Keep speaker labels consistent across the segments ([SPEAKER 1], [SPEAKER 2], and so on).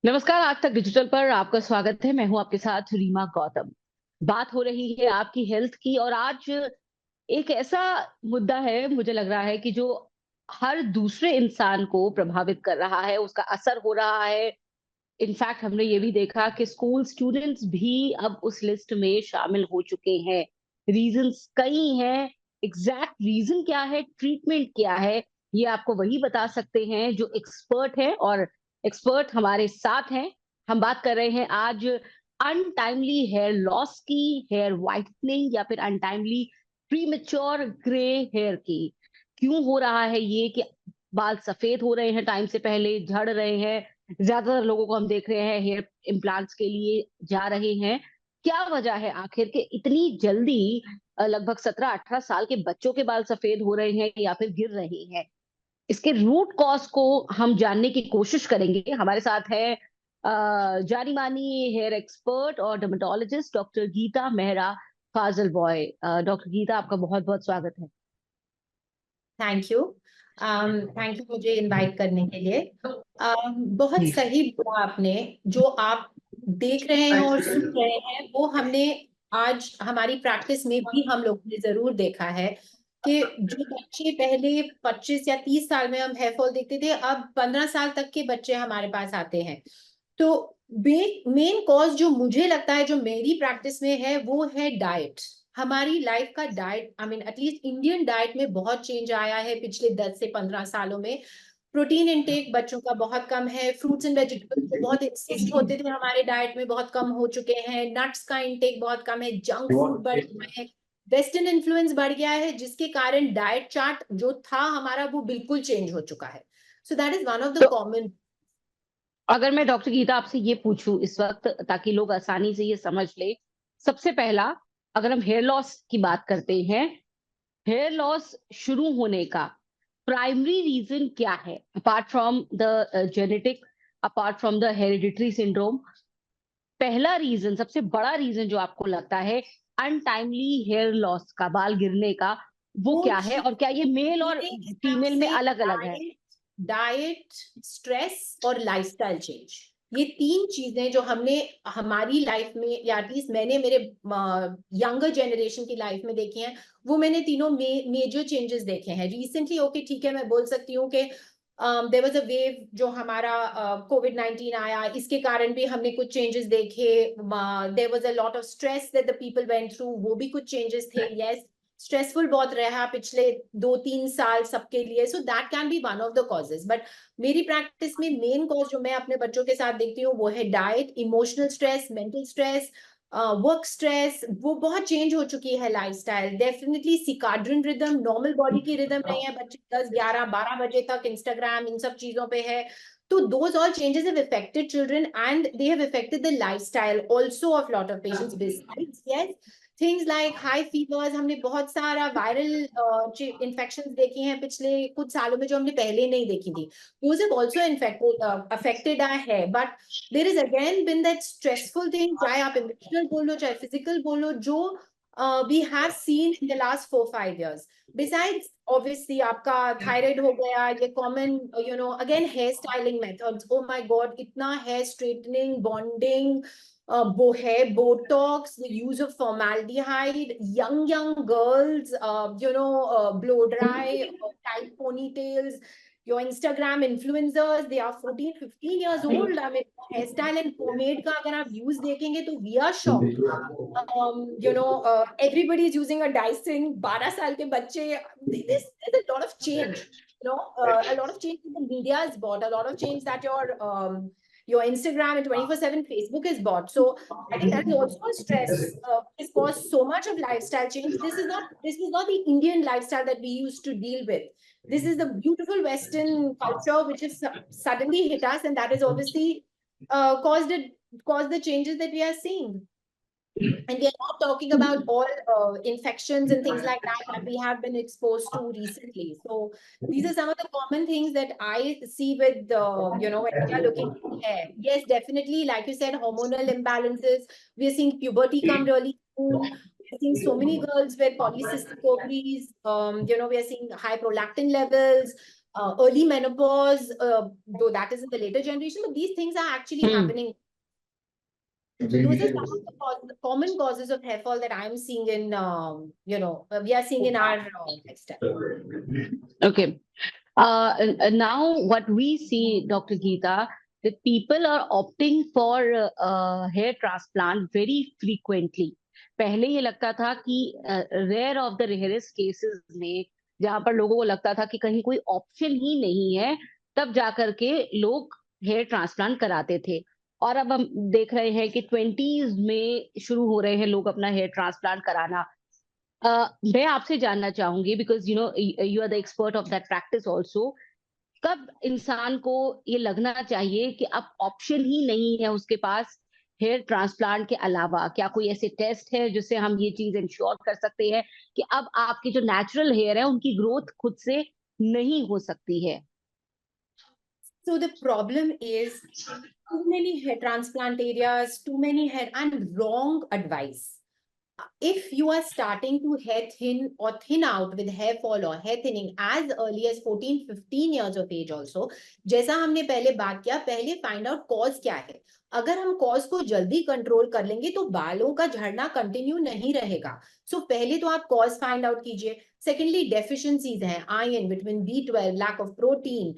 [SPEAKER 1] नमस्कार। आज तक डिजिटल पर आपका स्वागत है। मैं हूं आपके साथ रीमा गौतम। बात हो रही है आपकी हेल्थ की, और आज एक ऐसा मुद्दा है, मुझे लग रहा है कि जो हर दूसरे इंसान को प्रभावित कर रहा है, उसका असर हो रहा है। इनफैक्ट हमने ये भी देखा कि स्कूल स्टूडेंट्स भी अब उस लिस्ट में शामिल हो चुके हैं। रीजंस कई हैं। एग्जैक्ट रीजन क्या है, ट्रीटमेंट क्या है, ये आपको वही बता सकते हैं जो एक्सपर्ट है। और एक्सपर्ट हमारे साथ हैं। हम बात कर रहे हैं आज अनटाइमली हेयर लॉस की, हेयर व्हाइटनिंग या फिर अनटाइमली प्रीमेच्योर ग्रे हेयर की। क्यों हो रहा है ये कि बाल सफेद हो रहे हैं, टाइम से पहले झड़ रहे हैं। ज्यादातर लोगों को हम देख रहे हैं हेयर इम्प्लांट्स के लिए जा रहे हैं। क्या वजह है आखिर के इतनी जल्दी लगभग 17-18 साल के बच्चों के बाल सफेद हो रहे हैं या फिर गिर रहे हैं? इसके रूट कॉज को हम जानने की कोशिश करेंगे। हमारे साथ है जानी मानी हेयर एक्सपर्ट और dermatologist doctor Gita Mehra Fazal boy. Doctor Gita, आपका बहुत बहुत स्वागत है।
[SPEAKER 2] Thank you. थैंक यू मुझे इनवाइट करने के लिए। बहुत
[SPEAKER 1] जी।
[SPEAKER 2] सही बोला आपने। जो आप देख रहे हैं और सुन रहे हैं वो हमने आज हमारी प्रैक्टिस में भी हम लोगों ने जरूर देखा है कि जो बच्चे पहले 25 या 30 साल में हम हेयर फॉल देखते थे, अब 15 साल तक के बच्चे हमारे पास आते हैं। तो मेन कॉज जो मुझे लगता है, जो मेरी प्रैक्टिस में है, वो है डाइट। हमारी लाइफ का diet, I mean at least Indian diet में बहुत चेंज आया है पिछले 10 से 15 सालों में। प्रोटीन इंटेक बच्चों का बहुत कम है। फ्रूट्स एंड वेजिटेबल्स जो बहुत इंसिस्ट होते थे हमारे डाइट में, बहुत कम हो चुके हैं। नट्स का इंटेक बहुत कम है। जंक फूड बढ़ गया है। वेस्टर्न इन्फ्लुएंस बढ़ गया है, जिसके कारण डाइट चार्ट जो था हमारा वो बिल्कुल चेंज हो चुका है। So that is one of the
[SPEAKER 1] तो
[SPEAKER 2] कॉमन।
[SPEAKER 1] अगर मैं डॉक्टर गीता आपसे ये पूछूं इस वक्त, ताकि लोग आसानी से ये समझ ले। सबसे पहला, अगर हम हेयर लॉस की बात करते हैं, हेयर लॉस शुरू होने का प्राइमरी रीजन क्या है, apart from the genetic, apart from the hereditary syndrome? पहला रीजन, सबसे बड़ा रीजन जो आपको लगता है अनटाइमली हेयर लॉस का, बाल गिरने का, वो
[SPEAKER 2] वो
[SPEAKER 1] क्या है? और क्या ये मेल और
[SPEAKER 2] मेरे हिसाब
[SPEAKER 1] फीमेल में
[SPEAKER 2] से
[SPEAKER 1] अलग अलग है?
[SPEAKER 2] डाइट, स्ट्रेस और लाइफस्टाइल चेंज, ये तीन चीजें जो हमने हमारी लाइफ में, या एटलीस्ट मैंने मेरे यंगर जनरेशन की लाइफ में देखी हैं, वो मैंने तीनों मेजर चेंजेस देखे हैं रिसेंटली। ओके, ठीक है, मैं बोल सकती हूँ कि देयर वाज अ वेव जो हमारा कोविड-19 आया, इसके कारण भी हमने कुछ चेंजेस देखे। There was a lot of stress that the people went through, वो भी कुछ चेंजेस थे। यस, स्ट्रेसफुल बहुत रहा पिछले 2-3 साल सबके लिए। So that can be one of the causes. But मेरी प्रैक्टिस में मेन कॉज जो मैं अपने बच्चों के साथ देखती हूँ वो है diet, emotional stress, mental stress, work stress. वो बहुत चेंज हो चुकी है lifestyle. Definitely circadian rhythm, normal body की रिदम नहीं है। बच्चे 10-11-12 बजे तक इंस्टाग्राम इन सब चीजों पे है। तो those all changes have affected children and they have affected the lifestyle also of lot of patients. Besides, yes, things like high fevers, हमने बहुत सारा वायरल इन्फेक्शन देखी हैं पिछले कुछ सालों में जो हमने पहले नहीं देखी थी। Those have also affected our hair, but there is again been that stressful thing, चाहे आप इमोशनल बोलो चाहे फिजिकल बोलो, जो we have seen in the last 4-5 years. Besides, obviously, आपका थायराइड हो गया, ये common, again here styling methods, oh my God, इतना हेयर स्ट्रेटनिंग, बॉन्डिंग, वो है Botox, the use of formaldehyde, young girls, blow dry, tight ponytails, your Instagram influencers, they are 14-15 years old. I mean, hairstyle and pomade का अगर आप views देखेंगे तो we are shocked. Everybody is using a Dyson. 12 साल के बच्चे, there's a lot of change. A lot of change in the media is bought, a lot of change that your Instagram and 24/7 Facebook is bought. So I think that is also a stress. It's caused so much of lifestyle change. This is not the Indian lifestyle that we used to deal with. This is the beautiful Western culture which has suddenly hit us, and that has obviously caused the changes that we are seeing. And we are not talking about all infections and things like that we have been exposed to recently. So these are some of the common things that I see with, when we are looking at hair. Yes, definitely, like you said, hormonal imbalances. We are seeing puberty come really soon. We're seeing so many girls with polycystic ovaries. We are seeing high prolactin levels. early menopause, though that is in the later generation, but these things are actually happening. So those are some of the common causes of hair fall that I'm seeing in, we are seeing in our lifestyle.
[SPEAKER 1] Okay. Now what we see, Dr. Geeta, that people are opting for hair transplant very frequently. पहले ये लगता था कि rare of the rarest cases में, जहां पर लोगों को लगता था कि कहीं कोई ऑप्शन ही नहीं है, तब जाकर के लोग हेयर ट्रांसप्लांट कराते थे। और अब हम देख रहे हैं कि 20s में शुरू हो रहे हैं लोग अपना हेयर ट्रांसप्लांट कराना। मैं आपसे जानना चाहूंगी, because you are the expert of that practice also, कब इंसान को ये लगना चाहिए कि अब ऑप्शन ही नहीं है उसके पास हेयर ट्रांसप्लांट के अलावा? क्या कोई ऐसे टेस्ट है जिससे हम ये चीज इंश्योर कर सकते हैं कि अब आपके जो नेचुरल हेयर है उनकी ग्रोथ खुद से नहीं हो सकती है?
[SPEAKER 2] So the problem is too many hair transplant areas, too many hair and wrong advice. If you are starting to hair thin or thin out with hair fall or hair thinning as early as 14, 15 years of age also, जैसा हमने पहले बात किया, पहले find out cause क्या है। अगर हम कॉज को जल्दी कंट्रोल कर लेंगे तो बालों का झड़ना कंटिन्यू नहीं रहेगा। सो पहले तो आप कॉज फाइंड आउट कीजिए। सेकेंडली डेफिशिएंसीज हैं, iron, vitamin B12, lack of protein,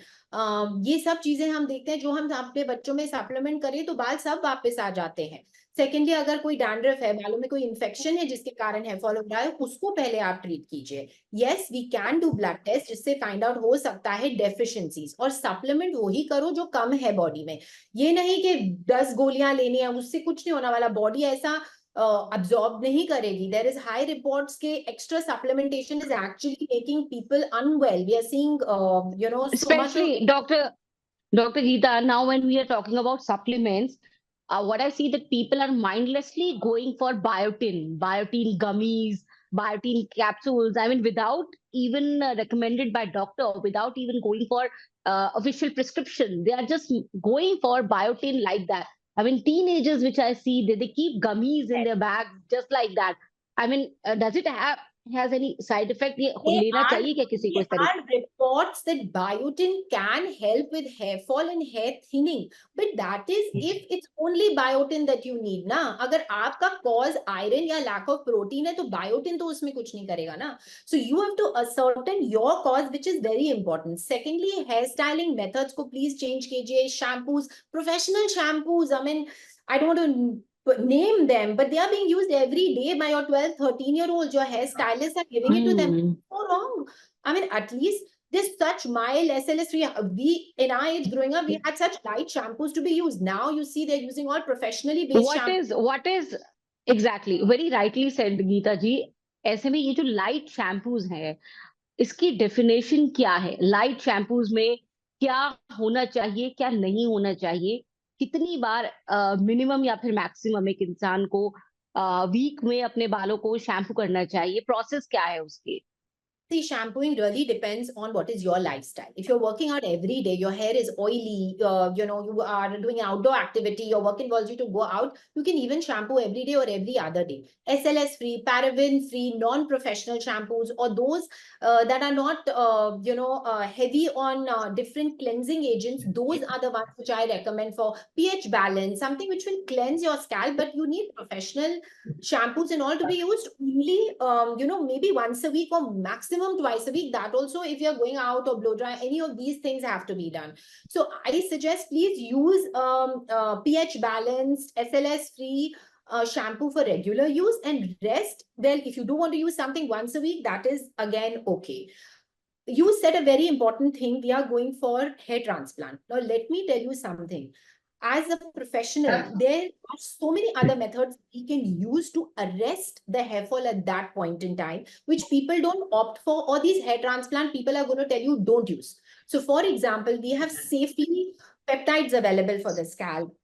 [SPEAKER 2] ये सब चीजें हम देखते हैं जो हम अपने बच्चों में सप्लीमेंट करें तो बाल सब वापस आ जाते हैं। सेकेंडली अगर कोई डैंड्रफ है, बालों में कोई इन्फेक्शन है जिसके कारण हेयर फॉल हो रहा है, उसको पहले आप ट्रीट कीजिए। Yes, we can do blood test जिससे फाइंड आउट हो सकता है डेफिशिएंसीज, और सप्लीमेंट वही करो जो कम है बॉडी में। ये नहीं कि 10 गोलियां लेनी है, उससे कुछ नहीं होने वाला, बॉडी ऐसा absorb नहीं करेगी। There is high reports के extra supplementation is actually making people unwell. We are seeing, so much of.
[SPEAKER 1] Especially Dr. Geeta, now when we are talking about supplements, what I see that people are mindlessly going for biotin gummies, biotin capsules. I mean, without even recommended by doctor, without even going for official prescription, they are just going for biotin like that. I mean, teenagers which I see, they keep gummies in their bag just like that. I mean, does it has any side effect? ये लेना चाहिए क्या किसी को इस
[SPEAKER 2] There
[SPEAKER 1] तरीके?
[SPEAKER 2] are reports that biotin can help with hair fall and hair thinning, but that is if it's only biotin that you need ना। अगर आपका cause iron या lack of protein है तो biotin तो उसमें कुछ नहीं करेगा ना। So you have to ascertain your cause, which is very important. Secondly, hair styling methods को please change कीजिए। Shampoos, professional shampoos, I mean, I don't want to name them, but they are being used every day by your 12, 13-year-olds. Your hairstylists are giving it to them. So wrong. I mean, at least this such mild SLS. We in our age growing up, we had such light shampoos to be used. Now you see they're using all professionally based shampoos.
[SPEAKER 1] What is exactly very rightly said Gita जी। ऐसे में ये जो light shampoos हैं, इसकी definition क्या है? Light shampoos में क्या होना चाहिए, क्या नहीं होना चाहिए? कितनी बार मिनिमम या फिर मैक्सिमम एक इंसान को वीक में अपने बालों को शैम्पू करना चाहिए? प्रोसेस क्या है उसकी?
[SPEAKER 2] See, shampooing really depends on what is your lifestyle. If you're working out every day, your hair is oily, you are doing outdoor activity, your work involves you to go out, you can even shampoo every day or every other day. SLS free, paraben free, non-professional shampoos, or those that are not, heavy on different cleansing agents, those are the ones which I recommend for pH balance, something which will cleanse your scalp, but you need professional shampoos and all to be used only, maybe once a week or maximum twice a week. That also, if you're going out or blow dry, any of these things have to be done. So I suggest please use pH balanced, SLS free shampoo for regular use, and rest, well, if you do want to use something once a week, that is again okay. You said a very important thing. We are going for hair transplant. Now, let me tell you something. As a professional, there are so many other methods we can use to arrest the hair fall at that point in time, which people don't opt for, or these hair transplant people are going to tell you don't use. So, for example, we have safely peptides available for the scalp.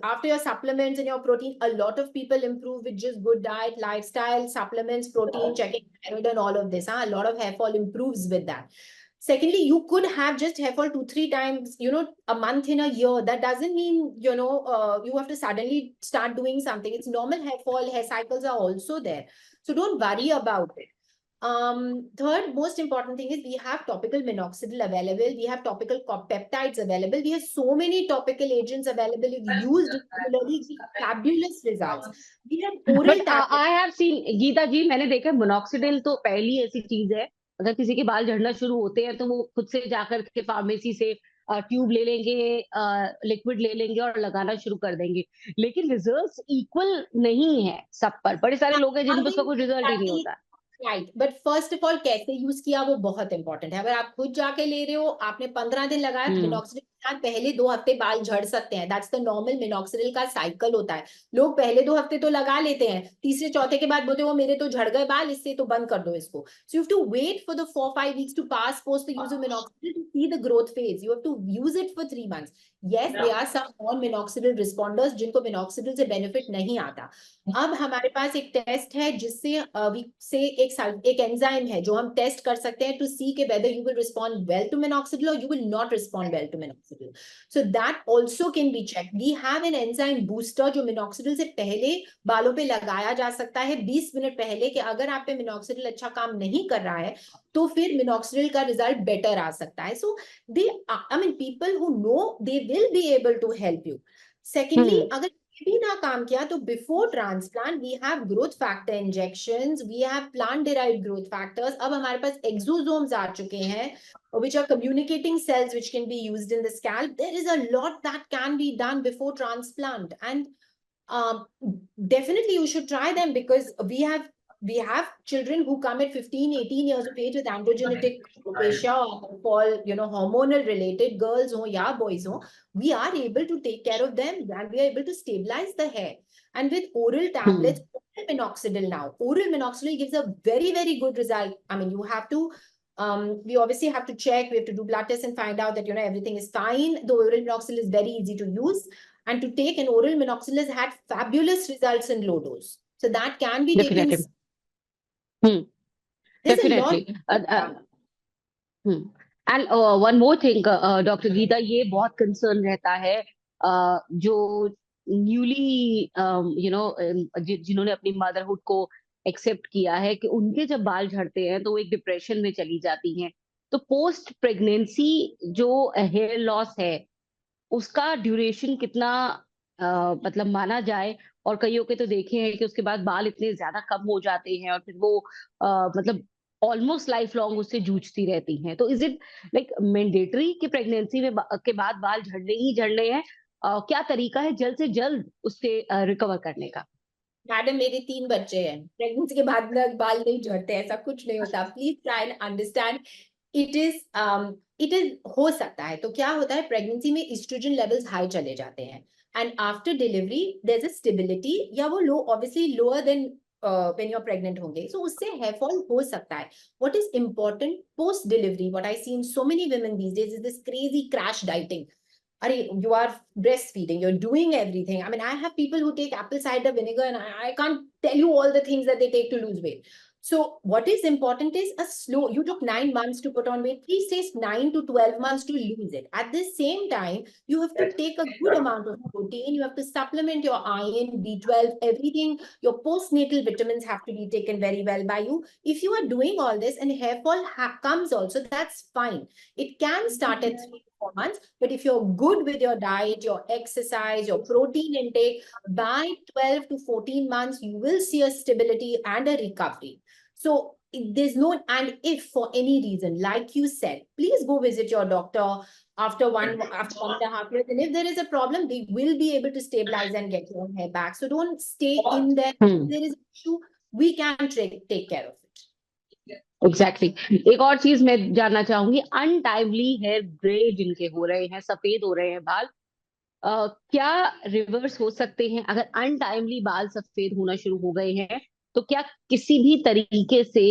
[SPEAKER 2] After your supplements and your protein, a lot of people improve with just good diet, lifestyle, supplements, protein, checking thyroid and all of this. A lot of hair fall improves with that. Secondly, you could have just hair fall 2-3 times, a month in a year. That doesn't mean, you have to suddenly start doing something. It's normal hair fall, hair cycles are also there. So don't worry about it. Third most important thing is we have topical minoxidil available. We have topical peptides available. We have so many topical agents available. If used regularly, give fabulous results. We have oral
[SPEAKER 1] but
[SPEAKER 2] tablets.
[SPEAKER 1] I have seen Geeta ji, मैंने देखा मोनोक्सिडिल तो पहली ऐसी चीज है, अगर किसी के बाल झड़ना शुरू होते हैं तो वो खुद से जाकर के फार्मेसी से ट्यूब ले लेंगे, लिक्विड ले लेंगे और लगाना शुरू कर देंगे, लेकिन रिजल्ट्स इक्वल नहीं है सब पर। बड़े सारे लोग हैं जिन पर उसका कोई रिजल्ट ही नहीं होता।
[SPEAKER 2] Right, but first of all कैसे यूज किया वो बहुत इंपॉर्टेंट है। अगर आप खुद जाके ले रहे हो, आपने 15 दिन लगाया, तो मिनॉक्सिडिल के साथ पहले 2 हफ्ते बाल झड़ सकते हैं। दैट्स द नॉर्मल मिनॉक्सिडिल का साइकिल होता है। लोग पहले 2 हफ्ते तो लगा लेते हैं, तीसरे चौथे के बाद बोलते हैं वो मेरे तो झड़ गए बाल, इससे तो बंद कर दो इसको। So you have to wait for the 4-5 weeks to pass post the use of minoxidil to see the growth phase. You have to use it for 3 months. Yes, there are some non minoxidil responders जिनको minoxidil से benefit नहीं आता। अब हमारे पास एक test है जिससे एक एंजाइम है जो हम टेस्ट कर सकते हैं टू सी के whether you will respond well to minoxidil और you will not respond well to minoxidil. So that also can be check. We have an enzyme booster जो मिनॉक्सिडिल से पहले बालों पे लगाया जा सकता है 20 मिनट पहले, कि अगर आप पे मिनॉक्सिडिल अच्छा काम नहीं कर रहा है तो फिर मिनॉक्सिडिल का रिजल्ट बेटर आ सकता है। So they I mean people who know they will be able to help you. Secondly, अगर भी ना काम किया तो before transplant we have growth factor injections, we have plant derived growth factors. अब हमारे पास एक्सोसोम्स आ चुके हैं which are communicating cells which can be used in the scalp. There is a lot that can be done before transplant, and definitely you should try them, because we have children who come at 15-18 years of age with androgenetic alopecia or fall, hormonal related, girls ho ya boys ho. We are able to take care of them and we are able to stabilize the hair. And with oral tablets, oral minoxidil now, oral minoxidil gives a very, very good result. I mean, you have to we obviously have to check, we have to do blood tests and find out that everything is fine. The oral minoxidil is very easy to use and to take, and oral minoxidil has had fabulous results in low dose, so that can be taken.
[SPEAKER 1] Definitely. And one more thing, doctor Geeta, ये बहुत concern रहता है जो newly जिन्होंने अपनी motherhood को accept किया है कि उनके जब बाल झड़ते हैं तो वो एक डिप्रेशन में चली जाती हैं। तो पोस्ट प्रेगनेंसी जो हेयर लॉस है उसका ड्यूरेशन कितना मतलब माना जाए, और कईयों के तो देखे हैं कि उसके बाद बाल इतने ज्यादा कम हो जाते हैं और फिर वो मतलब ऑलमोस्ट लाइफ लॉन्ग उससे जूझती रहती हैं। तो इज इट लाइक मैंडेटरी कि प्रेगनेंसी में के बाद बाल झड़ने ही झड़ने हैं? क्या तरीका है जल्द से जल्द उससे रिकवर करने का?
[SPEAKER 2] मैडम, मेरे 3 बच्चे हैं, प्रेगनेंसी के बाद बाल नहीं झड़ते, ऐसा कुछ नहीं होता। Please try and understand. It is हो सकता है। तो क्या होता है, प्रेगनेंसी में एस्ट्रोजन लेवल्स हाई चले जाते हैं and after delivery there is a stability, या वो low obviously lower than when you're pregnant होंगे, so उससे hair fall हो सकता है। What is important post delivery, what I see in so many women these days is this crazy crash dieting. You are breastfeeding, you're doing everything. I mean, I have people who take apple cider vinegar, and I can't tell you all the things that they take to lose weight. So what is important is you took 9 months to put on weight, please take 9 to 12 months to lose it. At the same time, you have to take a good amount of protein, you have to supplement your iron, B12, everything. Your postnatal vitamins have to be taken very well by you. If you are doing all this and hair fall comes also, that's fine. It can start at 3 to 4 months, but if you're good with your diet, your exercise, your protein intake, by 12 to 14 months, you will see a stability and a recovery. So there's no, and if for any reason, like you said, please go visit your doctor after 1.5 years. And if there is a problem, they will be able to stabilize and get your hair back. So don't stay in there. If there is an issue, we can take care of it.
[SPEAKER 1] Exactly एक और चीज मैं जानना चाहूंगी, untimely hair grey जिनके हो रहे हैं, सफेद हो रहे हैं बाल, क्या रिवर्स हो सकते हैं? अगर अनटाइमली बाल सफेद होना शुरू हो गए हैं तो क्या किसी भी तरीके से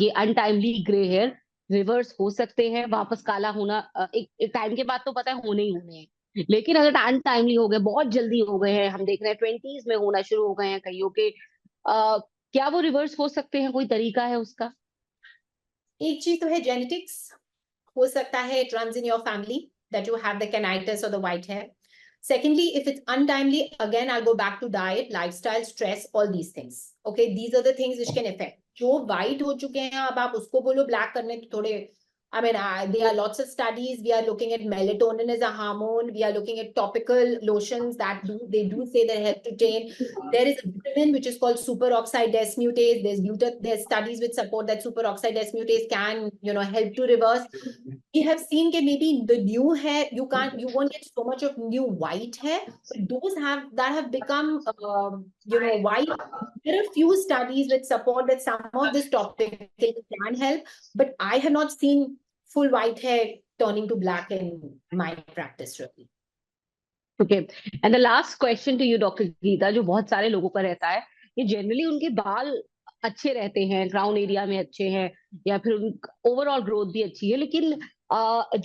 [SPEAKER 1] ये अनटाइमली ग्रे हेयर रिवर्स हो सकते हैं? वापस काला होना एक टाइम के बाद तो पता है होने ही होने हैं, लेकिन अगर अनटाइमली हो गए, बहुत जल्दी हो गए हैं, हम देख रहे हैं 20s में होना शुरू हो गए हैं कईयों के, क्या वो रिवर्स हो सकते हैं? कोई तरीका है उसका?
[SPEAKER 2] एक चीज तो है, जेनेटिक्स हो सकता है, it runs in your family that you have the caninitis or the white hair. Secondly, if it's untimely, again, I'll go back to diet, lifestyle, stress, all these things. Okay, these are the things which can affect. जो white हो चुके हैं, अब आप उसको बोलो black करने तो थोड़े, I mean, there are lots of studies. We are looking at melatonin as a hormone. We are looking at topical lotions that they do say they help to tame. There is a vitamin which is called superoxide dismutase. There's studies which support that superoxide dismutase can, help to reverse. We have seen that maybe the new hair, you won't get so much of new white hair, but those that have become, white. There are few studies which support that some of this topic can help, but I have not seen full white hair turning to black in my practice really.
[SPEAKER 1] Okay and the last question to you doctor Geeta, जो बहुत सारे लोगों का रहता है, ये generally उनके बाल अच्छे रहते हैं, क्राउन एरिया में अच्छे हैं, या फिर ओवरऑल ग्रोथ भी अच्छी है, लेकिन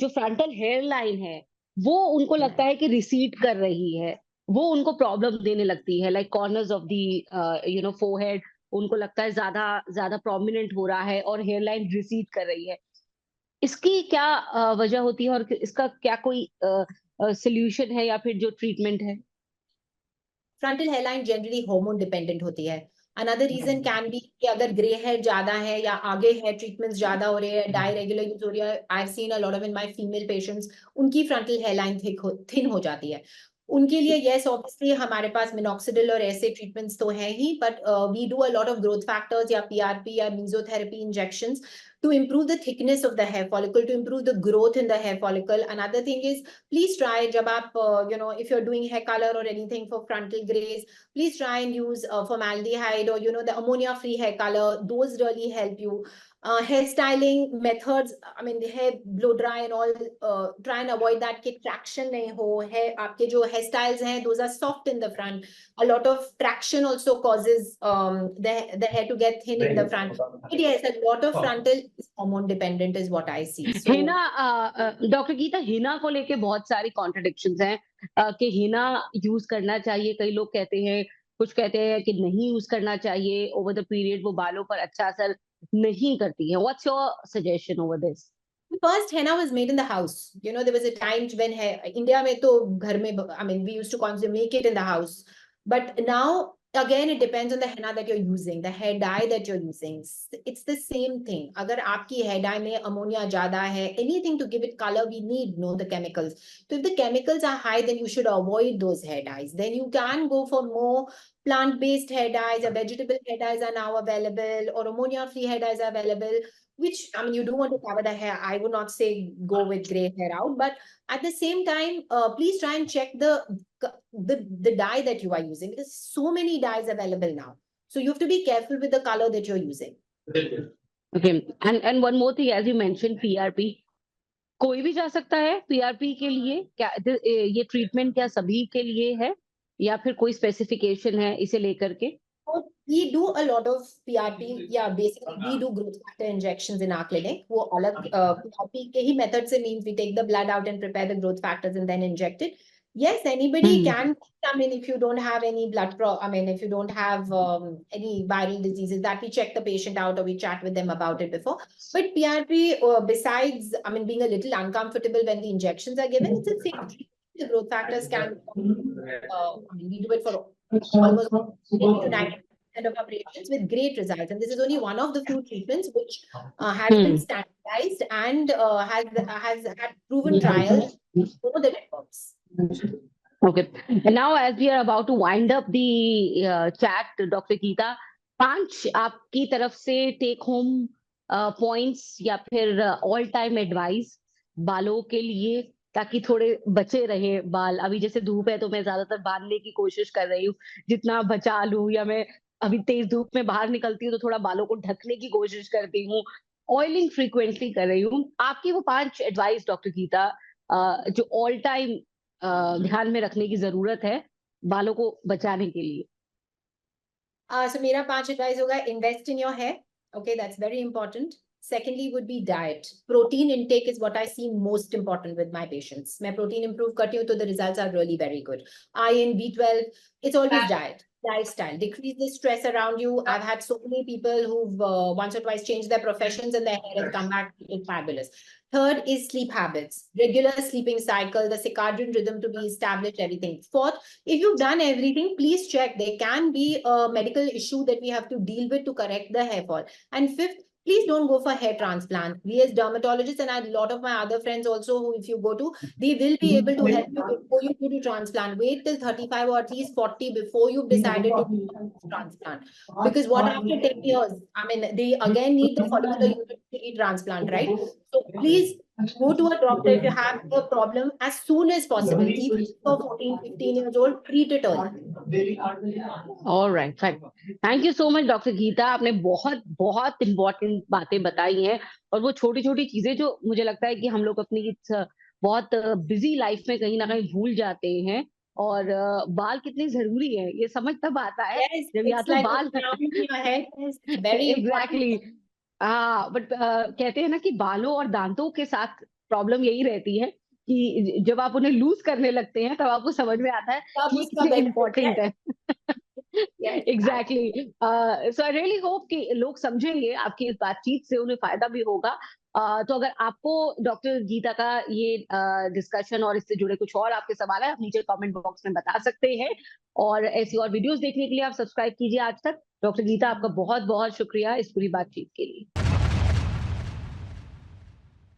[SPEAKER 1] जो फ्रंटल हेयर लाइन है वो उनको लगता है कि रिसीड कर रही है, वो उनको प्रॉब्लम देने लगती है, like corners of the forehead उनको लगता है ज्यादा ज्यादा प्रोमिनेंट हो रहा है और हेयर लाइन रिसीड कर रही है। इसकी क्या वजह होती है और इसका क्या कोई सोल्यूशन है या फिर जो ट्रीटमेंट है?
[SPEAKER 2] Frontal hairline generally hormone dependent होती है. Another reason can be कि अगर ग्रे हेयर ज्यादा है या आगे हेयर ट्रीटमेंट्स ज्यादा हो रहे हैं, डाई रेगुलर यूज हो रही है. I've seen a lot of in my female patients, उनकी frontal hairline thin हो जाती है. उनके लिए yes obviously हमारे पास minoxidil और ऐसे treatments तो हैं ही, but we do a lot of growth factors या PRP या mesotherapy injections to improve the thickness of the hair follicle, to improve the growth in the hair follicle. Another thing is, please try जब आप if you're doing hair color or anything for frontal grays, please try and use formaldehyde or the ammonia free hair color. Those really help you. Hairstyling methods, I mean the hair blow dry and all, try and avoid that कि traction नहीं हो. Hair आपके जो hairstyles हैं, those are soft in the front. A lot of traction also causes the hair to get thin in the front. But yes, a lot of frontal is hormone dependent is what I see. So
[SPEAKER 1] Hina, doctor Geeta, Hina को लेके बहुत सारी contradictions हैं कि Hina use करना चाहिए, कई लोग कहते हैं, कुछ कहते हैं कि नहीं यूज करना चाहिए, ओवर द पीरियड वो बालों पर अच्छा असर नहीं करती है। What's your suggestion over this?
[SPEAKER 2] first henna was made in the house. There was a time when India में तो घर में, I mean, we used to constantly make it in the house. But now, again, it depends on the henna that you're using, the hair dye that you're using. It's the same thing. अगर आपकी hair dye में ammonia ज़्यादा है, anything to give it color, we need the chemicals. So if the chemicals are high, then you should avoid those hair dyes. Then you can go for more plant-based hair dyes, or vegetable hair dyes are now available, or ammonia-free hair dyes are available. Which, I mean, you do want to cover the hair. I would not say go with gray hair out, but at the same time, please try and check the dye that you are using, because so many dyes available now. So you have to be careful with the color that you're using.
[SPEAKER 1] Okay, and one more thing, as you mentioned, PRP, कोई भी जा सकता है PRP के लिए? क्या ये treatment क्या सभी के लिए है या फिर कोई स्पेसिफिकेशन है इसे लेकर के?
[SPEAKER 2] So we do a lot of PRP. Yeah, basically we do growth factor injections in our clinic. वो अलग PRP के ही method से means we take the blood out and prepare the growth factors and then inject it. Yes, anybody can. I mean, if you don't have any if you don't have any viral diseases, that we check the patient out or we chat with them about it before. But PRP, besides, I mean, being a little uncomfortable when the injections are given, it's a safe treatment. The growth factors can, I mean, we do it for almost 80 to 90% of our patients with great results. And this is only one of the few treatments which has been standardized and has had proven trials so that it works.
[SPEAKER 1] Okay. And now, as we are about to wind up the chat, Dr. Geeta, 5 आपकी तरफ से take home points या फिर all time advice बालों के लिए, ताकि थोड़े बचे रहे बाल। अभी जैसे धूप है तो मैं ज्यादातर बांधने की कोशिश कर रही हूँ, जितना बचा लूं, या मैं अभी तेज धूप में बाहर निकलती हूँ तो थोड़ा बालों को ढकने की कोशिश करती हूँ, ऑयलिंग फ्रीक्वेंटली कर रही हूँ। आपकी वो 5 एडवाइस डॉक्टर गीता जो ऑल टाइम ध्यान में रखने की जरूरत है बालों को बचाने के लिए।
[SPEAKER 2] So मेरा 5 एडवाइस होगा, invest in your hair. Okay, that's very important. Secondly would be diet. Protein intake is what I see most important with my patients. मैं protein improve करती हूँ तो the results are really very good. Iron, B12, it's always diet. Lifestyle, decrease the stress around you. I've had so many people who've once or twice changed their professions and their hair has come back looking fabulous. Third is sleep habits, regular sleeping cycle, the circadian rhythm to be established, everything. Fourth, if you've done everything, please check. There can be a medical issue that we have to deal with to correct the hair fall. And fifth, please don't go for hair transplant. We as dermatologists and a lot of my other friends also, who if you go to, they will be able to help you before you go to transplant. Wait till 35 or at least 40 before you've decided to do transplant. Because what after 10 years, I mean, they again need the follicular unit transplant, right? So please go to a doctor if you have a problem as soon as possible. Even if you're 14, 15 years old, treat it early.
[SPEAKER 1] Alright, fine. Thank you so much doctor Geeta, आपने बहुत बहुत important बातें बताई हैं, और वो छोटी छोटी चीजें जो मुझे लगता है कि हम लोग अपनी बहुत बिजी लाइफ में कहीं ना कहीं भूल जाते हैं। और बाल कितने जरूरी है ये समझ तब आता है
[SPEAKER 2] Yes,
[SPEAKER 1] जब या
[SPEAKER 2] it's
[SPEAKER 1] तो
[SPEAKER 2] like a
[SPEAKER 1] बाल
[SPEAKER 2] crown in your head. Yes, very important.
[SPEAKER 1] Exactly. हाँ, बट कहते हैं ना कि बालों और दांतों के साथ प्रॉब्लम यही रहती है कि जब आप उन्हें लूज करने लगते हैं तब आपको समझ में आता है
[SPEAKER 2] तब
[SPEAKER 1] कि ये
[SPEAKER 2] उसका
[SPEAKER 1] कितने
[SPEAKER 2] benefit
[SPEAKER 1] इम्पोर्टेंट है।
[SPEAKER 2] yes.
[SPEAKER 1] Exactly. So I really hope कि लोग समझेंगे आपकी इस बातचीत से, उन्हें फायदा भी होगा। तो अगर आपको डॉक्टर गीता का ये डिस्कशन और इससे जुड़े कुछ और आपके सवाल है, आप नीचे कमेंट बॉक्स में बता सकते हैं। और ऐसी और वीडियोस देखने के लिए आप सब्सक्राइब कीजिए आज तक। डॉक्टर गीता, आपका बहुत बहुत शुक्रिया इस पूरी बातचीत के लिए।